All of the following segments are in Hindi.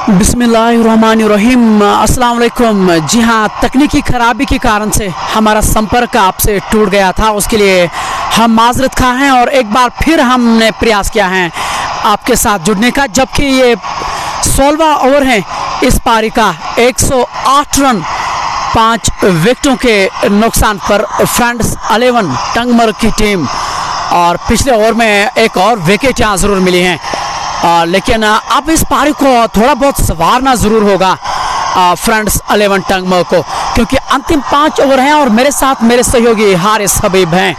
बिस्मिल्लाहिर्रहमानिर्रहीम। अस्सलाम वालेकुम। जी हाँ, तकनीकी खराबी के कारण से हमारा संपर्क आपसे टूट गया था, उसके लिए हम माजरत खा हैं और एक बार फिर हमने प्रयास किया है आपके साथ जुड़ने का, जबकि ये 16वां ओवर है इस पारी का। 108 रन 5 विकेटों के नुकसान पर फ्रेंड्स 11 टंगमर्ग की टीम, और पिछले ओवर में एक और विकेट यहाँ ज़रूर मिली हैं, लेकिन अब इस पारी को थोड़ा बहुत संवारना ज़रूर होगा फ्रेंड्स 11 टंगमर्ग को, क्योंकि अंतिम 5 ओवर हैं और मेरे साथ मेरे सहयोगी हारिस हबीब हैं।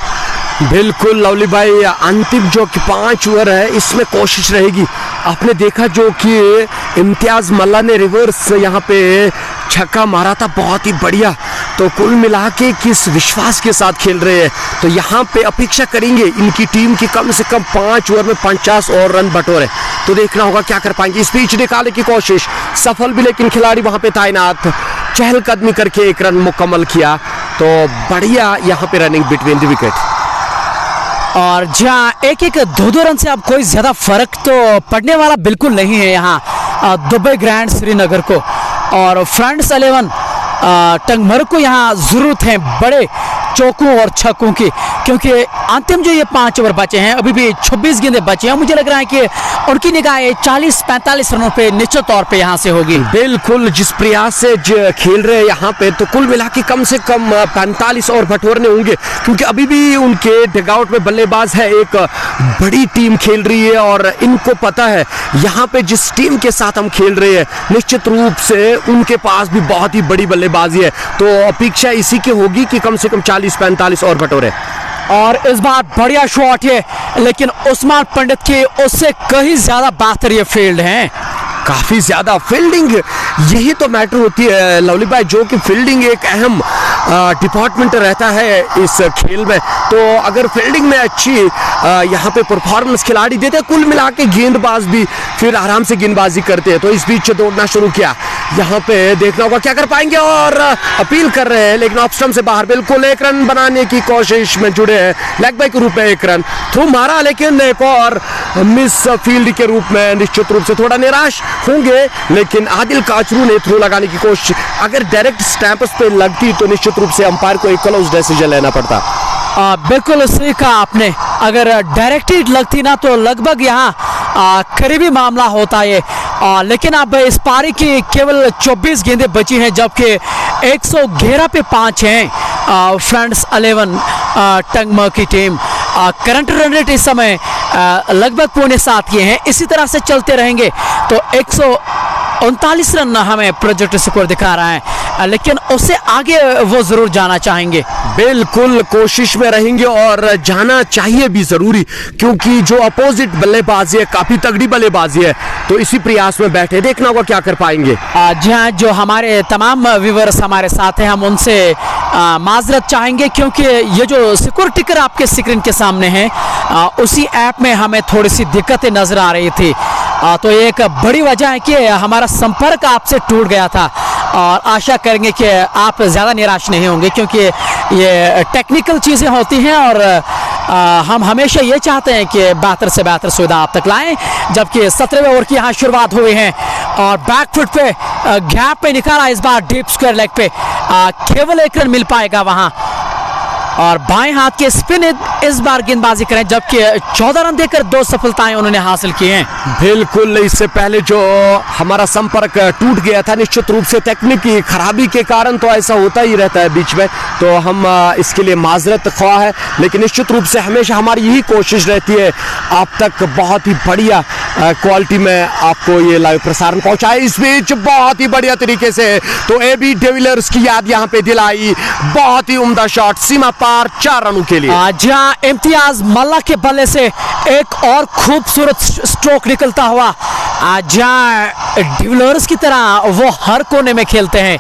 बिल्कुल लवली भाई, अंतिम जो कि 5 ओवर है इसमें कोशिश रहेगी। आपने देखा जो कि इम्तियाज़ मल्ला ने रिवर्स यहाँ पे छक्का मारा था, बहुत ही बढ़िया। तो कुल मिला के किस विश्वास के साथ खेल रहे हैं, तो यहाँ पे अपेक्षा करेंगे इनकी टीम की कम से कम 5 ओवर में 50 और रन बटोरे। तो देखना होगा क्या कर पाएंगे। इस बीच निकालने की कोशिश सफल भी, लेकिन खिलाड़ी वहाँ पे तैनात चहलकदमी करके 1 रन मुकम्मल किया। तो बढ़िया यहाँ पे रनिंग बिटवीन द विकेट। और जहाँ एक 2-2 रन से अब कोई ज़्यादा फर्क तो पड़ने वाला बिल्कुल नहीं है यहाँ दुबई ग्रैंड श्रीनगर को, और फ्रेंड्स 11 टंगमर्ग को यहाँ ज़रूरत है बड़े चौकों और छक्कों की, क्योंकि अंतिम जो ये 5 ओवर बचे हैं, अभी भी 26 गेंदें बची हैं। मुझे लग रहा है कि उनकी निगाहें 40-45 रनों पे निश्चित तौर पे यहाँ से होगी। बिल्कुल, जिस प्रयास से खेल रहे हैं यहाँ पे, तो कुल मिला के कम से कम 45 और बटोरने होंगे, क्योंकि अभी भी उनके डगआउट में बल्लेबाज है। एक बड़ी टीम खेल रही है और इनको पता है यहाँ पे जिस टीम के साथ हम खेल रहे हैं निश्चित रूप से उनके पास भी बहुत ही बड़ी बल्लेबाजी है। तो अपेक्षा इसी की होगी कि कम से कम 40-45 और बटोरे। और इस बार बढ़िया शॉट है, लेकिन उस्मान पंडित की उससे कहीं ज़्यादा बेहतर ये फील्ड है। काफ़ी ज़्यादा फील्डिंग, यही तो मैटर होती है लवली भाई, जो कि फील्डिंग एक अहम डिपार्टमेंट रहता है इस खेल में। तो अगर फील्डिंग में अच्छी यहाँ पे परफॉर्मेंस खिलाड़ी देते हैं, कुल मिला के गेंदबाज भी फिर आराम से गेंदबाजी करते हैं। तो इस बीच दौड़ना शुरू किया, यहाँ पे देखना होगा क्या कर पाएंगे, और अपील कर रहे हैं लेकिन ऑफ स्टंप से बाहर। बिल्कुल 1 रन बनाने की कोशिश में जुड़े हैं, लेग बाय के रूप में 1 रन थ्रू मारा, लेकिन एक और मिस फील्ड के रूप में निश्चित रूप से थोड़ा निराश होंगे। लेकिन आदिल काचरू ने थ्रू लगाने की कोशिश, अगर डायरेक्ट स्टैंप्स पे लगती तो निश्चित रूप से अंपायर को एक क्लोज डिसीजन लेना पड़ता। बिल्कुल सही कहा आपने, अगर डायरेक्ट हिट लगती ना तो लगभग यहाँ करीबी मामला होता है। लेकिन अब इस पारी की केवल 24 गेंदें बची हैं, जबकि 111 पे 5 हैं फ्रेंड्स 11 टंगमर्ग की टीम। करंट रन रेट इस समय लगभग 6.25 ये हैं। इसी तरह से चलते रहेंगे तो 139 रन हमें प्रोजेक्ट स्कोर दिखा रहा है, लेकिन उससे आगे वो ज़रूर जाना चाहेंगे। बिल्कुल कोशिश में रहेंगे और जाना चाहिए भी ज़रूरी, क्योंकि जो अपोजिट बल्लेबाजी है काफ़ी तगड़ी बल्लेबाजी है। तो इसी प्रयास में बैठे, देखना होगा क्या कर पाएंगे। जी हाँ, जो हमारे तमाम व्यूअर्स हमारे साथ हैं, हम उनसे माजरत चाहेंगे, क्योंकि ये जो स्कोर टिकर आपके स्क्रीन के सामने है, उसी ऐप में हमें थोड़ी सी दिक्कतें नज़र आ रही थी। तो एक बड़ी वजह है कि हमारा संपर्क आपसे टूट गया था, और आशा करेंगे कि आप ज़्यादा निराश नहीं होंगे, क्योंकि ये टेक्निकल चीज़ें होती हैं और हम हमेशा ये चाहते हैं कि बेहतर से बेहतर सुविधा आप तक लाएं। जबकि 17वें ओवर की यहाँ शुरुआत हुई है और बैकफुट पे गैप पे निकाला, इस बार डीप स्क्वायर लेग पे केवल 1 रन मिल पाएगा वहाँ, और बाएं हाथ के स्पिन इस बार गेंदबाजी करें, जबकि 14 रन देकर 2 सफलताएं उन्होंने हासिल की हैं। बिल्कुल, इससे पहले जो हमारा संपर्क टूट गया था निश्चित रूप से तकनीकी खराबी के कारण, तो ऐसा होता ही रहता है बीच में, तो हम इसके लिए माजरत ख्वाह है। लेकिन निश्चित रूप से हमेशा हमारी यही कोशिश रहती है आप तक बहुत ही बढ़िया क्वालिटी में आपको ये लाइव प्रसारण पहुंचाए। इस बीच बहुत ही बढ़िया तरीके से तो AB डिविलियर्स की याद यहाँ पे दिलाई, बहुत ही उम्दा शॉट, सीमा पार 4 रनों के लिए। जहां इम्तियाज मल्ला के बल्ले से एक और खूबसूरत स्ट्रोक निकलता हुआ, जहां डिविलियर्स की तरह वो हर कोने में खेलते हैं,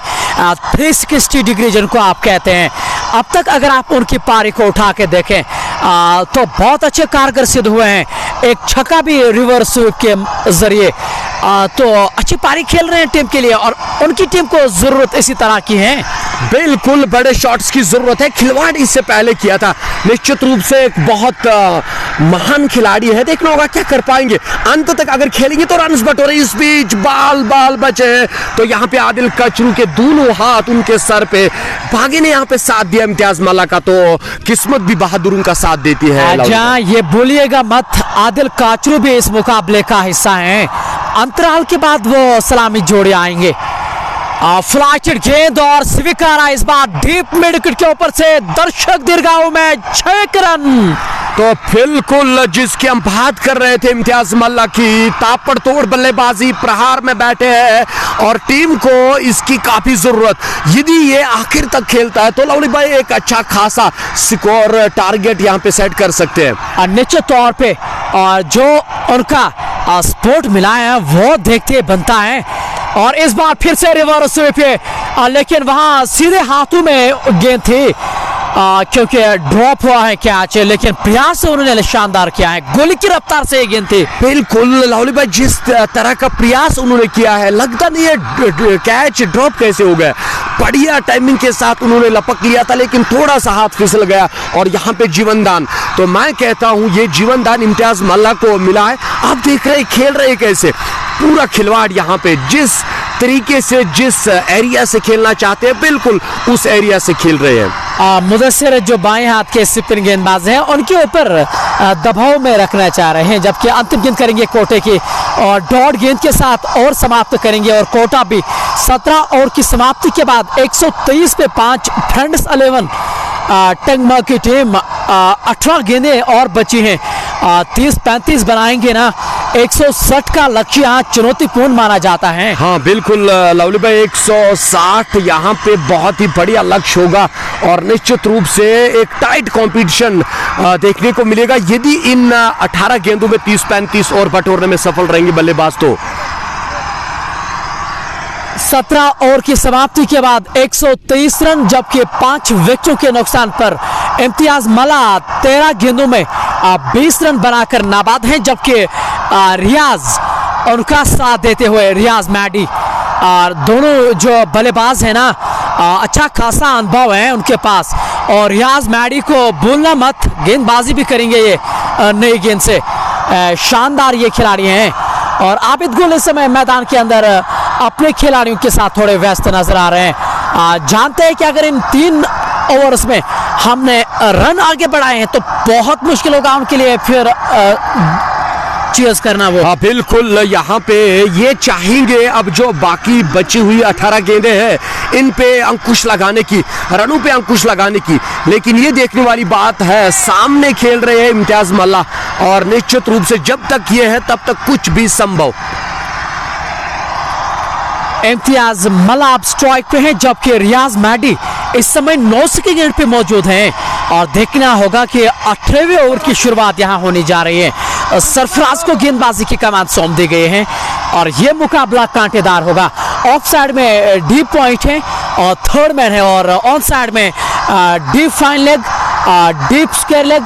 360 डिग्री जिनको आप कहते हैं। अब तक अगर आप उनकी पारी को उठा के देखें तो बहुत अच्छे कारगर सिद्ध हुए हैं। एक छक्का भी रिवर्स के जरिए, तो अच्छी पारी खेल रहे हैं टीम के लिए, और उनकी टीम को ज़रूरत इसी तरह की है। बिल्कुल बड़े शॉट्स की जरूरत है, खिलवाड़ इससे पहले किया था। निश्चित रूप से एक बहुत महान खिलाड़ी है, देखना होगा क्या कर पाएंगे अंत तक। अगर खेलेंगे तो रन बटोरे। इस बीच बाल बचे तो यहाँ पे आदिल कचरू के दोनों हाथ उनके सर पे, भागे ने यहाँ पे साथ दिया इम्तियाज मल्ला का, तो किस्मत भी बहादुर उनका साथ देती है। ये भूलिएगा मत, आदिल काचरू भी इस मुकाबले का हिस्सा हैं। अंतराल के बाद वो सलामी जोड़े आएंगे। फ्लाइटेड गेंद और स्वीकारा इस बार डीप मिड विकेट के ऊपर से, दर्शक दीर्घाओं में 6 रन। तो बिल्कुल जिसकी हम बात कर रहे थे इम्तियाज मल्ला की, ताबड़तोड़ बल्लेबाजी प्रहार में बैठे हैं और टीम को इसकी काफी जरूरत। यदि ये आखिर तक खेलता है तो लवली भाई एक अच्छा खासा स्कोर टारगेट यहाँ पे सेट कर सकते हैं निश्चित तौर पे। और जो उनका स्पोर्ट मिला है वो देखते बनता है। और इस बार फिर से रिवर्स स्वीप है, लेकिन वहां सीधे हाथों में गेंद थी क्योंकि ड्रॉप हुआ है कैच, लेकिन प्रयास उन्होंने शानदार किया है। गोली की रफ्तार से ये गेंद थी। बिल्कुल लाहौली भाई, जिस तरह का प्रयास उन्होंने किया है, लगता नहीं है कैच ड्रॉप कैसे हो गया। बढ़िया टाइमिंग के साथ उन्होंने लपक लिया था, लेकिन थोड़ा सा हाथ फिसल गया और यहाँ पे जीवनदान। तो मैं कहता हूँ ये जीवनदान इम्तियाज मल्ला को मिला है। आप देख रहे खेल रहे कैसे, पूरा खिलवाड़ यहाँ पे जिस तरीके से, जिस एरिया से खेलना चाहते हैं बिल्कुल उस एरिया से खेल रहे हैं। मुदस्सिर जो बाएं हाथ के स्पिन गेंदबाज हैं उनके ऊपर दबाव में रखना चाह रहे हैं, जबकि अंतिम गेंद करेंगे कोटे की और डॉट गेंद के साथ और समाप्त करेंगे। और कोटा भी 17 ओवर की समाप्ति के बाद 123 पे 5 फ्रेंड्स 11 टंगमा की टीम 18 गेंदें और बची हैं। 30-35 बनाएंगे ना, 160 का लक्ष्य यहाँ चुनौतीपूर्ण माना जाता है। हाँ बिल्कुल लवली भाई, 160 यहाँ पे बहुत ही बढ़िया लक्ष्य होगा और निश्चित रूप से एक टाइट कंपटीशन देखने को मिलेगा यदि इन 18 गेंदों में 30-35 और बटोरने में सफल रहेंगे बल्लेबाज। तो 17 ओवर की समाप्ति के बाद 123 रन, जबकि 5 विकेटों के नुकसान पर इम्तियाज मल्ला 13 गेंदों में 20 रन बनाकर नाबाद हैं, जबकि रियाज उनका साथ देते हुए रियाज मैडी और दोनों जो बल्लेबाज हैं ना, अच्छा खासा अनुभव है उनके पास। और रियाज मैडी को भूलना मत, गेंदबाजी भी करेंगे ये नई गेंद से। शानदार ये खिलाड़ी हैं और आबिद गुल इस समय मैदान के अंदर अपने खिलाड़ियों के साथ थोड़े व्यस्त नजर आ रहे हैं। जानते हैं कि अगर इन 3 ओवर्स में हमने रन आगे बढ़ाए हैं तो बहुत मुश्किल होगा उनके लिए फिर चीज करना वो। हाँ बिल्कुल, यहाँ पे ये चाहेंगे अब जो बाकी बची हुई 18 गेंदें हैं इन पे अंकुश लगाने की, रनों पे अंकुश लगाने की। लेकिन ये देखने वाली बात है, सामने खेल रहे हैं इम्तियाज मल्ला और निश्चित रूप से जब तक ये है तब तक कुछ भी संभव। इम्तियाज मल्ला अब स्ट्राइक पे हैं, जबकि रियाज मैडी इस समय 9 की गेंद पे मौजूद हैं। और देखना होगा कि 18वें ओवर की शुरुआत यहाँ होने जा रही है। सरफराज को गेंदबाजी की कमान सौंप दी गई है और ये मुकाबला कांटेदार होगा। ऑफ साइड में डीप पॉइंट है और थर्ड मैन है, और ऑन साइड में deep fine leg, deep square leg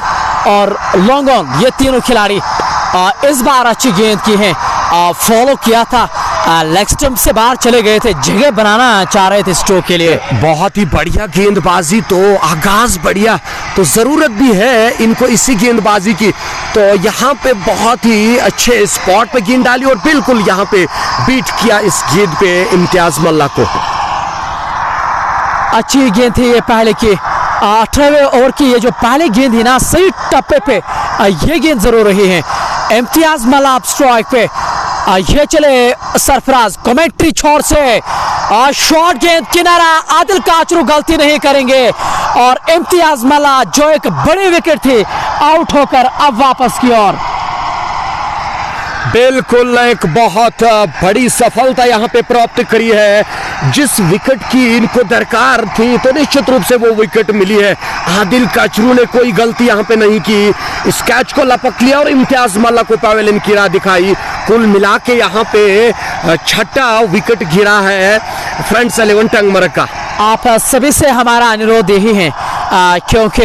और लॉन्ग ऑन, ये तीनों खिलाड़ी इस बार अच्छी गेंद की हैं। फॉलो किया था, लेग स्टंप से बाहर चले गए थे, जगह बनाना चाह रहे थे स्ट्रोक के लिए। बहुत ही बढ़िया गेंदबाजी, तो आगाज बढ़िया, तो जरूरत भी है इनको इसी गेंदबाजी की। तो यहाँ पे बहुत ही अच्छे स्पॉट पे गेंद डाली और बिल्कुल यहाँ पे बीट किया इस गेंद पे इम्तियाज मल्ला को। अच्छी गेंद थी ये पहले की, 18वें ओवर की ये जो पहले गेंद थी ना, सही टप्पे पे ये गेंद जरूर रही है। इम्तियाज मल्ला स्ट्राइक पे, ये चले सरफराज कमेंट्री छोर से, शॉर्ट गेंद किनारा, आदिल काचरू गलती नहीं करेंगे और इम्तियाज मल्ला जो एक बड़ी विकेट थी आउट होकर अब वापस की ओर। बिल्कुल एक बहुत बड़ी सफलता यहाँ पे प्राप्त करी है। जिस विकेट की इनको दरकार थी तो निश्चित रूप से वो विकेट मिली है। आदिल काचरू ने कोई गलती यहाँ पे नहीं की, इस कैच को लपक लिया और इम्तियाज मल्ला को पवेलियन की राह दिखाई। कुल मिला के यहाँ पे 6ठा विकेट गिरा है फ्रेंड्स 11 टंगमर का। आप सभी से हमारा अनुरोध यही है, क्योंकि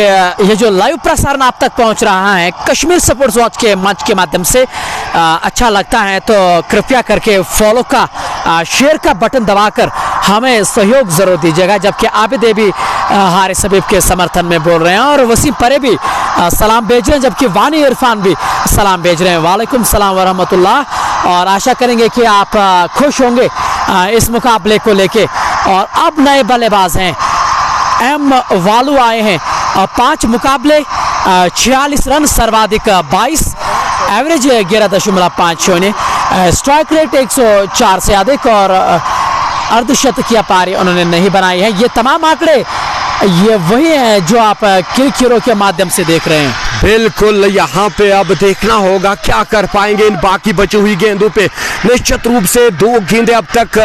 ये जो लाइव प्रसारण आप तक पहुंच रहा है कश्मीर स्पोर्ट्स वॉच के मंच के माध्यम से, अच्छा लगता है तो कृपया करके फॉलो का शेयर का बटन दबाकर हमें सहयोग ज़रूर दीजिएगा। जबकि आबिद भी हारिस हबीब के समर्थन में बोल रहे हैं और वसीम परे भी सलाम भेज रहे हैं, जबकि वानी इरफान भी सलाम भेज रहे हैं। वालेकुम सलाम व रहमतुल्लाह। और आशा करेंगे कि आप खुश होंगे इस मुकाबले को लेके। और अब नए बल्लेबाज हैं, एम वालू आए हैं। 5 मुकाबले 46 रन, सर्वाधिक 22, एवरेज 11.50, स्ट्राइक रेट 104 से अधिक और अर्धशतकीय पारी उन्होंने नहीं बनाई है। ये तमाम आंकड़े ये वही है जो आप क्लिक हीरो के माध्यम से देख रहे हैं। बिल्कुल, यहाँ पे अब देखना होगा क्या कर पाएंगे इन बाकी बची हुई गेंदों पे। निश्चित रूप से 2 गेंदें अब तक,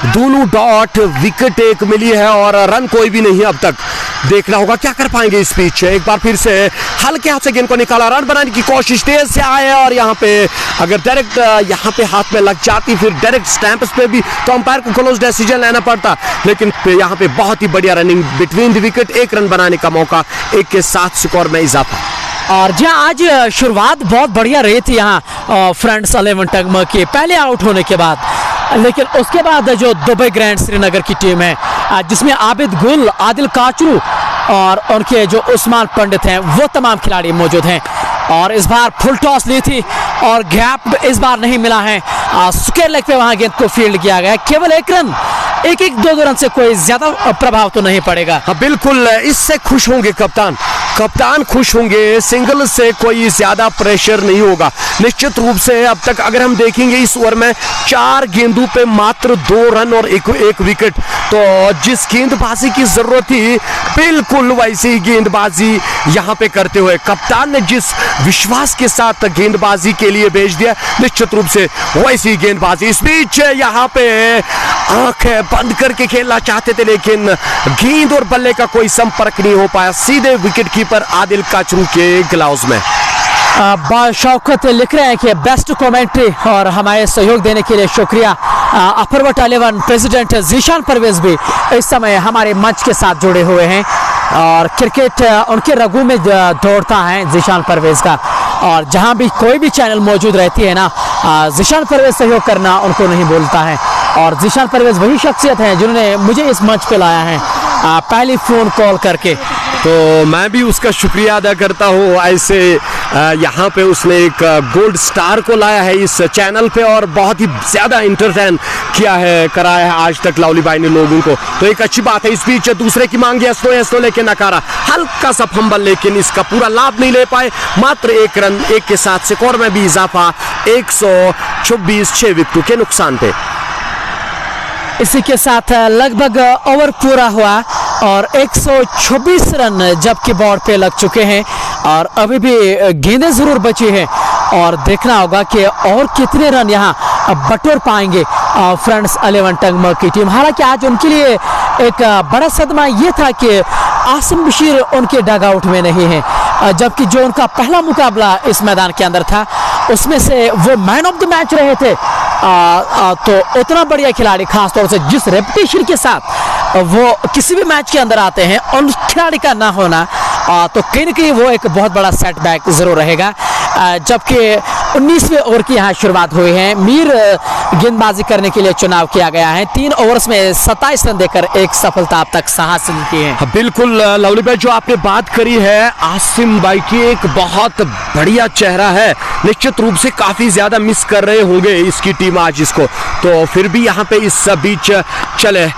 दोनों डॉट, विकेट एक मिली है और रन कोई भी नहीं अब तक। देखना होगा क्या कर पाएंगे इस पिच। एक बार फिर से हल्के हाथ से गेंद को निकाला, रन बनाने की कोशिश तेज से आए और यहाँ पे अगर डायरेक्ट यहाँ पे हाथ में लग जाती फिर डायरेक्ट स्टैंप्स पे भी तो अंपायर को क्लोज डिसीजन लेना पड़ता। लेकिन यहाँ पे बहुत ही बढ़िया running between the wicket, 1 run बनाने का मौका, 1 के साथ स्कोर में इजाफा। और जहाँ आज शुरुआत बहुत बढ़िया रही थी यहाँ फ्रेंड्स 11 टंगमा के पहले आउट होने के बाद, लेकिन उसके बाद जो दुबई ग्रैंड श्रीनगर की टीम है जिसमें आबिद गुल, आदिल काचरू और उनके जो उस्मान पंडित हैं वो तमाम खिलाड़ी मौजूद हैं। और इस बार फुल टॉस ली थी और गैप इस बार नहीं मिला है। स्क्वायर लेग पे वहाँ गेंद को फील्ड किया गया, केवल 1 रन, 1-2 रन से कोई ज्यादा प्रभाव तो नहीं पड़ेगा। हाँ बिल्कुल, इससे खुश होंगे कप्तान खुश होंगे। सिंगल से कोई ज्यादा प्रेशर नहीं होगा। निश्चित रूप से अब तक अगर हम देखेंगे इस ओवर में 4 गेंदों पे मात्र 2 रन और एक विकेट। तो जिस गेंदबाजी की जरूरत थी बिल्कुल वैसी गेंदबाजी यहाँ पे करते हुए कप्तान ने जिस विश्वास के साथ गेंदबाजी के लिए भेज दिया, निश्चित रूप से वैसी गेंदबाजी। इस बीच यहाँ पे आंखें बंद करके खेलना चाहते थे लेकिन गेंद और बल्ले का कोई संपर्क नहीं हो पाया, सीधे विकेट कीपर आदिल काचरू के ग्लव्स में। शौकत लिख रहे हैं कि बेस्ट कमेंट्री और हमारे सहयोग देने के लिए शुक्रिया। अफरवट 11 प्रेसिडेंट जीशान परवेज भी इस समय हमारे मंच के साथ जुड़े हुए हैं और क्रिकेट उनके रगों में दौड़ता है जीशान परवेज का। और जहां भी कोई भी चैनल मौजूद रहती है ना, जीशान परवेज सहयोग करना उनको नहीं बोलता है। और जीशान परवेज वही शख्सियत हैं जिन्होंने मुझे इस मंच पे लाया है पहली फ़ोन कॉल करके। तो मैं भी उसका शुक्रिया अदा करता हूँ। ऐसे यहाँ पे उसने एक गोल्ड स्टार को लाया है इस चैनल पे और बहुत ही ज़्यादा इंटरटेन कराया है आज तक लवली भाई ने लोगों को, तो एक अच्छी बात है। इस बीच दूसरे की मांगी एस्तो लेके नकारा, हल्का सा फंबल लेकिन इसका पूरा लाभ नहीं ले पाए। मात्र 1 रन, 1 के साथ स्कोर में भी इजाफा, 124, 6 विकेटों के नुकसान पे। इसी के साथ लगभग ओवर पूरा हुआ और 126 रन जबकि बोर्ड पे लग चुके हैं और अभी भी गेंदें जरूर बची हैं और देखना होगा कि और कितने रन यहाँ बटोर पाएंगे फ्रेंड्स 11 टंगमा की टीम। हालांकि आज उनके लिए एक बड़ा सदमा ये था कि आसिम बशीर उनके डग आउट में नहीं है, जबकि जो उनका पहला मुकाबला इस मैदान के अंदर था उसमें से वो मैन ऑफ द मैच रहे थे। तो उतना बढ़िया खिलाड़ी, खासतौर से जिस रेपुटेशन के साथ वो किसी भी मैच के अंदर आते हैं, उन खिलाड़ी का ना होना तो कहीं ना कहीं वो एक बहुत बड़ा सेटबैक जरूर रहेगा। जबकि 19वें ओवर की यहाँ शुरुआत हुई है। मीर गेंदबाजी करने के लिए चुनाव किया गया है। 3 ओवर्स में 27 रन देकर एक सफलता अब तक हासिल की है। बिल्कुल लवली भाई, जो आपने बात करी है आसिम भाई की, एक बहुत बढ़िया चेहरा है। निश्चित रूप से काफी ज्यादा मिस कर रहे होंगे इसकी टीम आज इसको, तो फिर भी यहाँ पे इस बीच चले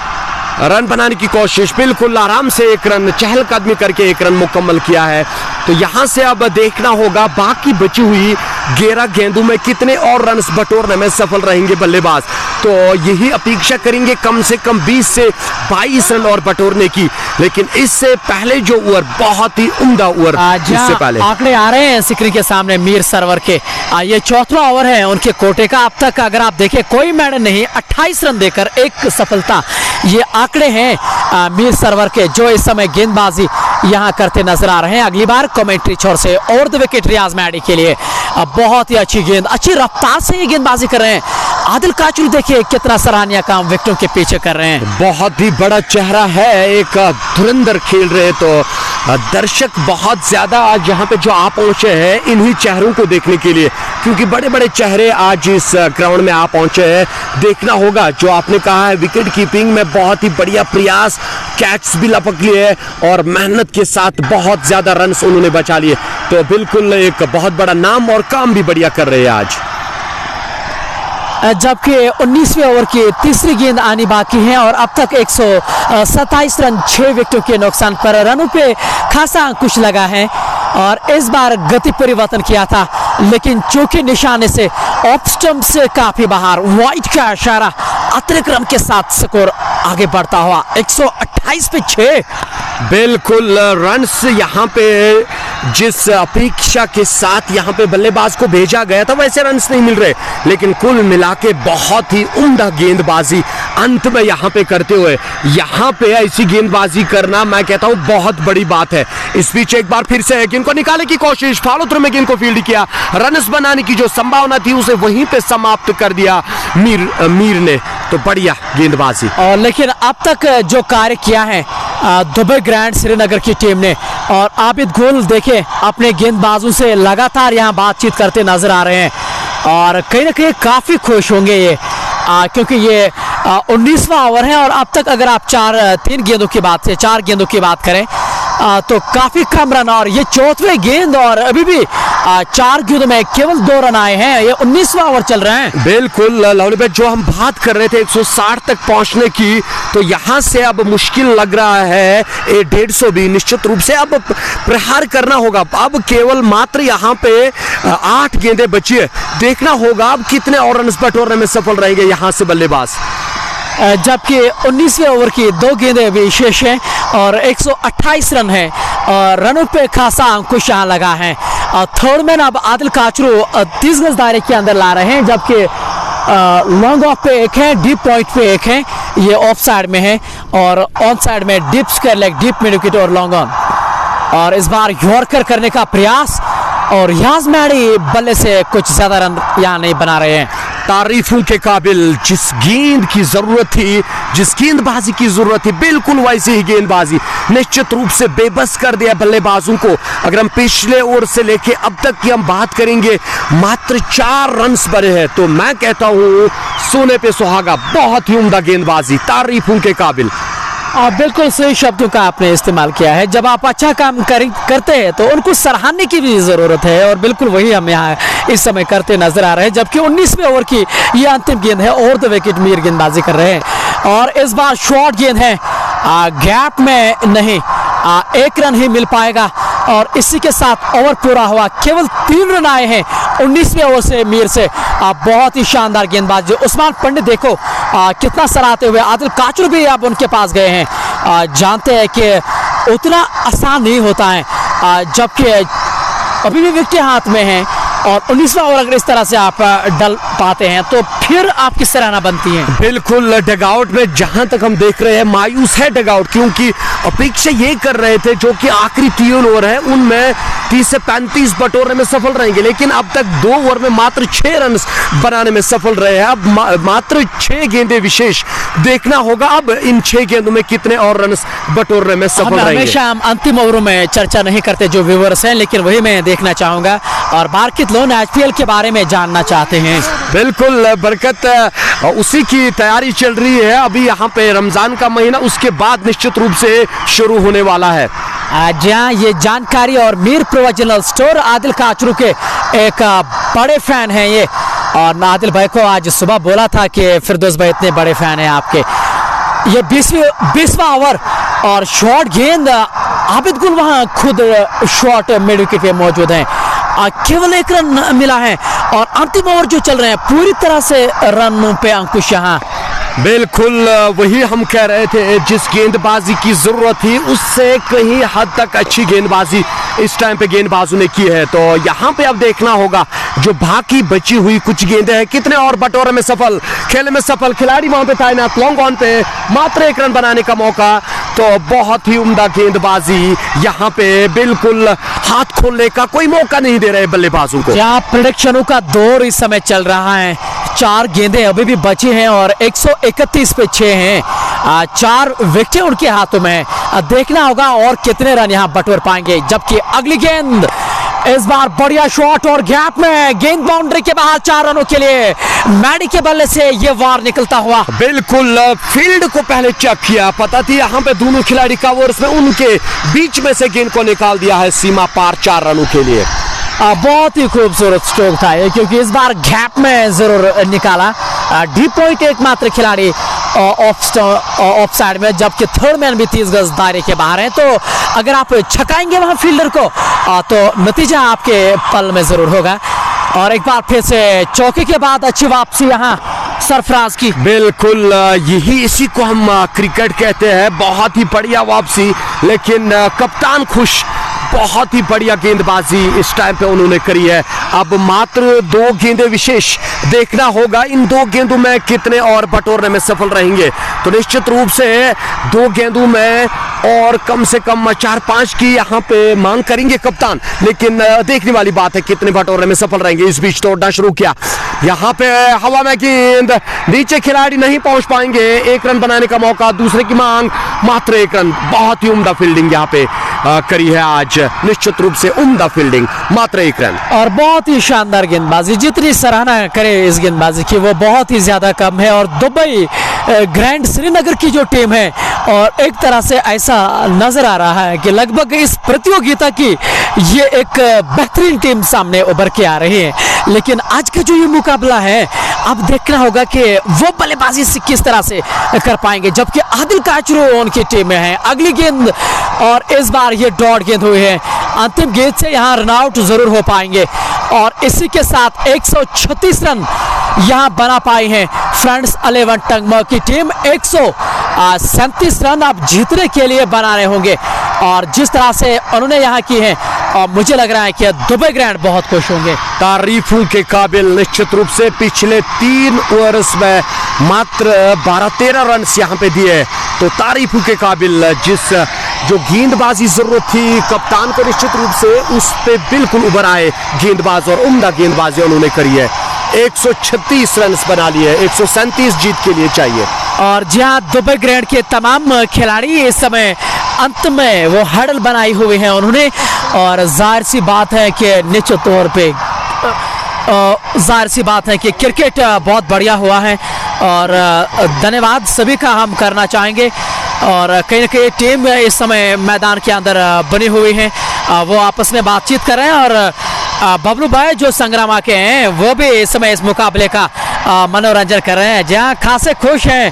रन बनाने की कोशिश, बिल्कुल आराम से 1 रन, चहलकदमी करके 1 रन मुकम्मल किया है। तो यहाँ से अब देखना होगा बाकी बची हुई 11 गेंदों में कितने और रन बटोरने में सफल रहेंगे बल्लेबाज। तो यही अपेक्षा करेंगे कम से कम 20 से 22 रन और बटोरने की। लेकिन इससे पहले जो ओवर बहुत ही उम्दा ओवर, इससे पहले आंकड़े आ रहे हैं सिकरी के सामने मीर सरवर के। ये 4वां ओवर है उनके कोटे का। अब तक अगर आप देखें कोई मेडल नहीं, 28 रन देकर 1 सफलता, ये आंकड़े हैं मीर सरवर के जो इस समय गेंदबाजी यहाँ करते नजर आ रहे हैं। अगली बार कमेंट्री छोर से ओवर द विकेट रियाज मैडी के लिए बहुत ही अच्छी गेंद, अच्छी रफ्तार से ये गेंदबाजी कर रहे हैं। आदिल काचरू देखिए कितना सराहनीय काम विकेटों के पीछे कर रहे हैं। बहुत ही बड़ा चेहरा है, एक धुरंधर खेल रहे। तो दर्शक बहुत ज़्यादा आज यहाँ पे जो आ पहुँचे हैं इन्हीं चेहरों को देखने के लिए, क्योंकि बड़े बड़े चेहरे आज इस ग्राउंड में आ पहुँचे हैं। देखना होगा जो आपने कहा है विकेट कीपिंग में बहुत ही बढ़िया प्रयास, कैच भी लपक लिए और मेहनत के साथ बहुत ज़्यादा रन उन्होंने बचा लिए। तो बिल्कुल एक बहुत बड़ा नाम और काम भी बढ़िया कर रहे हैं आज। जबकि 19वें ओवर की तीसरी गेंद आनी बाकी है और अब तक 127 रन 6 विकेटों के नुकसान पर रनों पे खासा अंकुश लगा है और इस बार गति परिवर्तन किया था, लेकिन चौके निशाने से ऑफ स्टंप से काफी बाहर वाइड का इशारा अतिरिक्त रन के साथ स्कोर आगे बढ़ता हुआ 128 पे 6। बिल्कुल रन्स यहाँ पे जिस अपेक्षा के साथ यहाँ पे बल्लेबाज को भेजा गया था वैसे रन्स नहीं मिल रहे, लेकिन कुल मिला के बहुत ही उम्दा गेंदबाजी अंत में यहाँ पे करते हुए, यहाँ पे ऐसी गेंदबाजी करना मैं कहता हूँ बहुत बड़ी बात है। इस बीच एक बार फिर से गेंद को निकालने की कोशिश, फॉलो थ्रू में गेंद को फील्ड किया, रन्स बनाने की जो संभावना थी उसे वहीं पे समाप्त कर दिया मीर ने। तो बढ़िया गेंदबाजी। और लेकिन अब तक जो कार्य किया है दुबई ग्रैंड श्रीनगर की टीम ने, और आबिद गुल देखे अपने गेंदबाजों से लगातार यहाँ बातचीत करते नजर आ रहे हैं और कहीं ना कहीं काफी खुश होंगे ये, क्योंकि ये 19वां ओवर है और अब तक अगर आप 4 गेंदों की बात करें तो काफी कम रन, और ये 4वीं गेंद और अभी भी 4 गेंदों में केवल 2 रन आए हैं। ये 19वां ओवर चल रहे हैं। बिल्कुल लवली भाई, जो हम बात कर रहे थे 160 तक पहुंचने की, तो यहां से अब मुश्किल लग रहा है 150 भी निश्चित रूप से अब प्रहार करना होगा। अब केवल मात्र यहां पे 8 गेंदें बची है, देखना होगा अब कितने और रन बटोरने में सफल रहेंगे यहां से बल्लेबाज। जबकि 19वें ओवर की 2 गेंदें भी शेष हैं और 128 रन है और रनों पे खासा अंकुश यहाँ लगा है। थर्ड मैन अब आदिल काचरू 30 गज दायरे के अंदर ला रहे हैं, जबकि लॉन्ग ऑफ पे एक है, डीप पॉइंट पे एक है, ये ऑफ साइड में है और ऑन साइड में deep square leg, deep mid wicket और लॉन्ग ऑन। और इस बार यॉर्कर करने का प्रयास और याज मैडी बल्ले से कुछ ज्यादा रन यहाँ नहीं बना रहे हैं। तारीफों के काबिल, जिस गेंद की जरूरत थी, जिस गेंदबाजी की जरूरत थी, बिल्कुल वैसी ही गेंदबाजी निश्चित रूप से बेबस कर दिया बल्लेबाजों को। अगर हम पिछले ओवर से लेके अब तक की हम बात करेंगे, मात्र 4 रन बने हैं, तो मैं कहता हूं सोने पे सुहागा, बहुत ही उम्दा गेंदबाजी, तारीफों के काबिल। बिल्कुल सही शब्दों का आपने इस्तेमाल किया है। जब आप अच्छा काम करते हैं तो उनको सराहने की भी जरूरत है और बिल्कुल वही हम यहाँ इस समय करते नजर आ रहे हैं। जबकि 19वें ओवर की ये अंतिम गेंद है और द विकेट मीर गेंदबाजी कर रहे हैं और इस बार शॉर्ट गेंद है, गैप में नहीं, 1 रन ही मिल पाएगा और इसी के साथ ओवर पूरा हुआ। केवल 3 रन आए हैं 19वें ओवर से मीर से। बहुत ही शानदार गेंदबाजी। उस्मान पंडित देखो कितना सराहते हुए, आदिल काचरू भी अब उनके पास गए हैं। जानते हैं कि उतना आसान नहीं होता है, जबकि अभी भी विकेट हाथ में है और 19वां ओवर अगर इस तरह से आप डल पाते हैं तो फिर आपकी सराहना बनती है। बिल्कुल डगआउट में जहां तक हम देख रहे हैं मायूस है डगआउट, क्योंकि अपेक्षा ये कर रहे थे जो कि आखिरी 3 ओवर है उनमें 30 से 35 बटोरने में सफल रहेंगे, लेकिन अब तक 2 ओवर में मात्र 6 रन बनाने में सफल रहे हैं। अब मात्र 6 गेंदें विशेष, देखना होगा अब इन 6 गेंदों में कितने और रन बटोरने में सफल रहेंगे। हमेशा हम अंतिम ओवरों में चर्चा नहीं करते जो व्यूअर्स हैं, लेकिन वही मैं देखना चाहूंगा और बारकित लोन IPL के बारे में जानना चाहते हैं। बिल्कुल बरकत, उसी की तैयारी चल रही है अभी यहाँ पे, रमजान का महीना उसके बाद निश्चित रूप से शुरू होने वाला है। जहाँ ये जानकारी और मीर प्रोविजनल स्टोर आदिल काचरू के एक बड़े फैन हैं ये, और आदिल भाई को आज सुबह बोला था कि फिरदौस भाई इतने बड़े फैन हैं आपके। ये 20वां ओवर और शॉर्ट गेंद, आबिद गुल वहाँ खुद शॉर्ट मिड विकेट पे मौजूद हैं, केवल 1 रन मिला है और अंतिम ओवर जो चल रहे हैं पूरी तरह से रनों पे अंकुश यहाँ। बिल्कुल वही हम कह रहे थे, जिस गेंदबाजी की जरूरत थी उससे कहीं हद तक अच्छी गेंदबाजी इस टाइम पे गेंदबाजों ने की है। तो यहाँ पे अब देखना होगा जो बाकी बची हुई कुछ गेंदें हैं कितने और बटोरे में सफल, खेल में सफल खिलाड़ी वहां पे तैनात, लॉन्ग ऑन पे मात्र 1 रन बनाने का मौका। तो बहुत ही उम्दा गेंदबाजी, यहाँ पे बिल्कुल हाथ खोलने का कोई मौका नहीं दे रहे बल्लेबाजों को। यहाँ प्रेडिक्शनों का दौर इस समय चल रहा है, 4 गेंदें अभी भी बची हैं और 131 पे 6 हैं 4 विकेटें उनके हाथों में हैं। देखना होगा और कितने रन यहाँ बटोर पाएंगे। जबकि अगली गेंद इस बार बढ़िया शॉट और गैप में गेंद बाउंड्री के बाहर 4 रनों के लिए मैडी के बल्ले से ये वार निकलता हुआ। बिल्कुल फील्ड को पहले चेक किया, पता थी यहाँ पे दोनों खिलाड़ी कवर्स में, उनके बीच में से गेंद को निकाल दिया है सीमा पार 4 रनों के लिए। बहुत ही खूबसूरत स्ट्रोक था ये, क्योंकि इस बार गैप में जरूर निकाला। डीप पॉइंट एकमात्र खिलाड़ी ऑफ साइड में, जबकि थर्ड मैन भी 30 गज दायरे के बाहर है। तो अगर आप छकाएंगे वहां फील्डर को तो नतीजा आपके पल में जरूर होगा। और एक बार फिर से चौके के बाद अच्छी वापसी यहाँ सरफराज की। बिल्कुल यही इसी को हम क्रिकेट कहते हैं, बहुत ही बढ़िया वापसी। लेकिन कप्तान खुश, बहुत ही बढ़िया गेंदबाजी इस टाइम पे उन्होंने करी है। अब मात्र 2 गेंदें विशेष, देखना होगा इन 2 गेंदों में कितने और बटोरने में सफल रहेंगे। तो निश्चित रूप से 2 गेंदों में और कम से कम 4-5 की यहाँ पे मांग करेंगे कप्तान। लेकिन देखने वाली बात है कितने बटोरने में सफल रहेंगे। इस बीच तोड़ना शुरू किया, यहाँ पे हवा में गेंद, नीचे खिलाड़ी नहीं पहुंच पाएंगे। 1 रन बनाने का मौका, दूसरे की मांग, मात्र 1 रन। बहुत ही उम्दा फील्डिंग यहाँ पे करी है आज, निश्चित रूप से उम्दा फील्डिंग, मात्र 1 रन। और बहुत ही शानदार गेंदबाजी, जितनी सराहना करे इस गेंदबाजी की वो बहुत ही ज्यादा कम है। और दुबई ग्रैंड श्रीनगर की जो टीम है, और एक तरह से ऐसा नजर आ रहा है कि लगभग इस प्रतियोगिता की ये एक बेहतरीन टीम सामने उभर के आ रही है। लेकिन आज का जो ये मुकाबला है, अब देखना होगा कि वो बल्लेबाजी से किस तरह से कर पाएंगे। जबकि आदिल काचरू उनकी टीम में है। अगली गेंद, और इस बार ये डॉट गेंद हुई है। अंतिम गेंद से यहाँ रन आउट जरूर हो पाएंगे। और इसी के साथ 136 रन यहाँ बना पाई है फ्रेंड्स 11 टंगमर की टीम। 137 रन अब जीतने के लिए बनाने होंगे। और जिस तरह से उन्होंने यहाँ की है, और मुझे लग रहा है कि दुबई ग्रैंड बहुत खुश होंगे। तारीफों के काबिल निश्चित रूप से। पिछले 3 ओवर्स में मात्र 12-13 रन यहाँ पे दिए, तो तारीफों के काबिल। जो गेंदबाजी जरूरत थी कप्तान को, निश्चित रूप से उस पे बिल्कुल उभर आए गेंदबाज, और उम्दा गेंदबाजी उन्होंने करी है। 136 रन बना लिए, 137 जीत के लिए चाहिए। और जहां दुबई ग्रैंड के तमाम खिलाड़ी इस समय अंत में वो हडल बनाई हुई है उन्होंने। और जाहिर सी बात है कि निश्चित तौर पे जाहिर सी बात है कि क्रिकेट बहुत बढ़िया हुआ है। और धन्यवाद सभी का हम करना चाहेंगे। और कहीं ना कहीं टीम इस समय मैदान के अंदर बनी हुई है, वो आपस में बातचीत कर रहे हैं। और बबलू भाई जो संग्रामा के हैं, वो भी इस समय इस मुकाबले का मनोरंजन कर रहे हैं, जहां खासे खुश हैं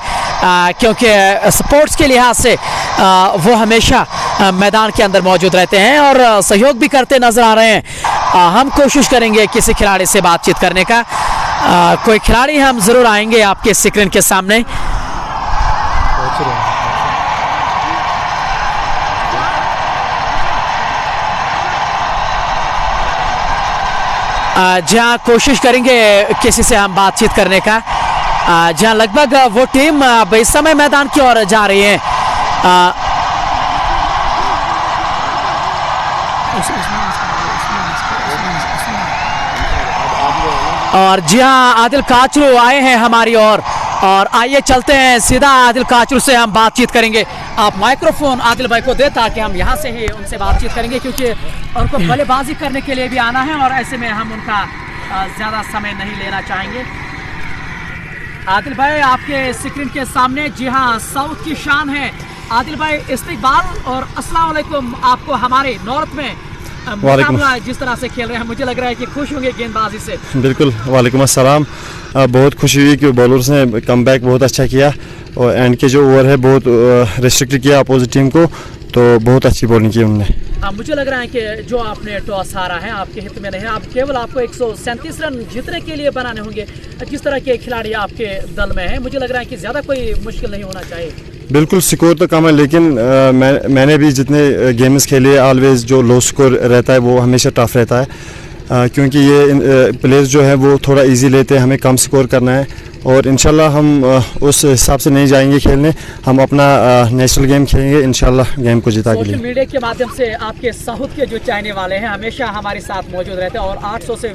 क्योंकि स्पोर्ट्स के लिहाज से वो हमेशा मैदान के अंदर मौजूद रहते हैं और सहयोग भी करते नजर आ रहे हैं। हम कोशिश करेंगे किसी खिलाड़ी से बातचीत करने का। कोई खिलाड़ी हम जरूर आएंगे आपके स्क्रीन के सामने। जहां कोशिश करेंगे किसी से हम बातचीत करने का, जहां लगभग वो टीम इस समय मैदान की ओर जा रही है। और जी हाँ, आदिल काचरू आए हैं हमारी ओर। और आइए चलते हैं सीधा आदिल काचरू से हम बातचीत करेंगे। आप माइक्रोफोन आदिल भाई को दे ताकि हम यहाँ से ही उनसे बातचीत करेंगे, क्योंकि उनको बल्लेबाजी करने के लिए भी आना है और ऐसे में हम उनका ज़्यादा समय नहीं लेना चाहेंगे। आदिल भाई आपके स्क्रीन के सामने, जी हाँ, साउथ की शान है आदिल भाई, इस्तकबाल और अस्सलाम वालेकुम आपको हमारे नॉर्थ में मुकाबला जिस तरह से खेल रहे हैं, मुझे लग रहा है कि खुश होंगे गेंदबाजी से। बिल्कुल, वालेकुम अस्सलाम। बहुत खुशी हुई कि बॉलर्स ने कमबैक बहुत अच्छा किया और एंड के जो ओवर है बहुत रिस्ट्रिक्ट किया अपोजिट टीम को, तो बहुत अच्छी बॉलिंग की उन्होंने। मुझे लग रहा है कि जो आपने टॉस हारा है आपके हित में नहीं है, आप केवल आपको 137 रन जीतने के लिए बनाने होंगे। किस तरह के खिलाड़ी आपके दल में हैं, मुझे लग रहा है कि ज़्यादा कोई मुश्किल नहीं होना चाहिए। बिल्कुल, स्कोर तो कम है, लेकिन मैंने भी जितने गेम्स खेले ऑलवेज जो लो स्कोर रहता है वो हमेशा टफ रहता है, क्योंकि ये प्लेयर्स जो है वो थोड़ा इजी लेते हैं, हमें कम स्कोर करना है और इंशाल्लाह हम उस हिसाब से नहीं जाएंगे खेलने, हम अपना नेशनल गेम खेलेंगे इंशाल्लाह, गेम को जीता के लिए। सोशल मीडिया के माध्यम से आपके साउथ के जो चाहने वाले हैं हमेशा हमारे साथ मौजूद रहते हैं और 800 से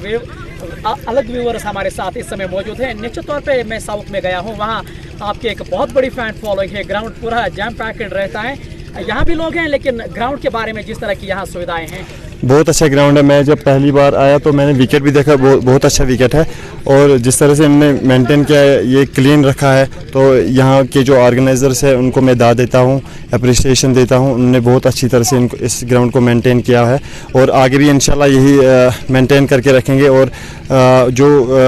अलग व्यूअर्स हमारे साथ इस समय मौजूद हैं। निश्चित तौर पे मैं साउथ में गया हूँ, वहाँ आपके एक बहुत बड़ी फैन फॉलोइंग है, ग्राउंड पूरा जैम पैक्ड रहता है। यहाँ भी लोग हैं, लेकिन ग्राउंड के बारे में जिस तरह की यहाँ सुविधाएं हैं, बहुत अच्छा ग्राउंड है। मैं जब पहली बार आया तो मैंने विकेट भी देखा, बहुत अच्छा विकेट है। और जिस तरह से इन्होंने मेंटेन किया है, ये क्लीन रखा है, तो यहाँ के जो ऑर्गेनाइजर्स है उनको मैं दाद देता हूँ, अप्रिसिएशन देता हूँ। उन्होंने बहुत अच्छी तरह से इनको इस ग्राउंड को मेंटेन किया है और आगे भी इंशाल्लाह यही मेंटेन करके रखेंगे। और जो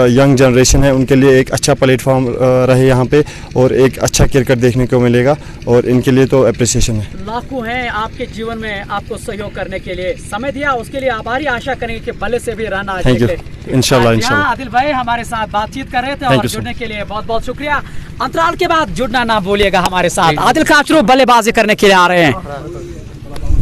यंग जनरेशन है उनके लिए एक अच्छा प्लेटफॉर्म रहे यहाँ पे और एक अच्छा क्रिकेट देखने को मिलेगा, और इनके लिए तो अप्रिसिएशन है। लाखों हैं आपके जीवन में आपको सहयोग करने के लिए, समय दिया उसके लिए आभारी। आशा करेंगे कि भले से भी रन आ थैंक यू, जाए। इंशाल्लाह इंशाल्लाह। आदिल भाई हमारे साथ बातचीत कर रहे थे Thank और you, sir. जुड़ने के लिए बहुत बहुत शुक्रिया। अंतराल के बाद जुड़ना ना भूलिएगा हमारे साथ। आदिल काचरू बल्लेबाजी करने के लिए आ रहे हैं।